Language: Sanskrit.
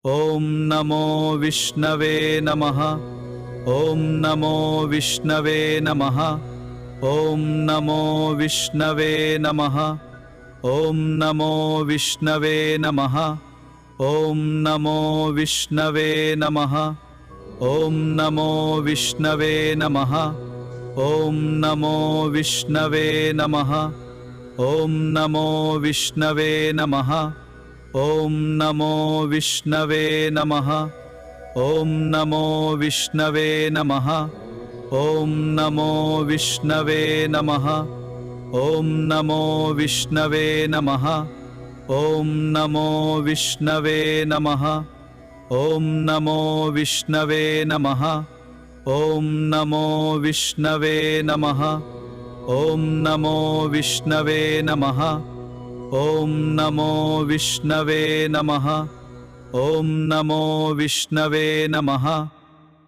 ॐ नमो विष्णवे नमः। ॐ नमो विष्णवे नमः। ॐ नमो विष्णवे नमः। ॐ नमो विष्णवे नमः। ॐ नमो विष्णवे नमः। ॐ नमो विष्णवे नमः। ॐ नमो विष्णवे नमः। ॐ नमो विष्णवे नमः। ॐ नमो विष्णवे नमः। ॐ नमो विष्णवे नमः। ॐ नमो विष्णवे नमः। ॐ नमो विष्णवे नमः। ॐ नमो विष्णवे नमः। ॐ नमो विष्णवे नमः। ॐ नमो विष्णवे नमः। ॐ नमो विष्णवे नमः। ॐ नमो विष्णवे नमः। ॐ नमो विष्णवे नमः।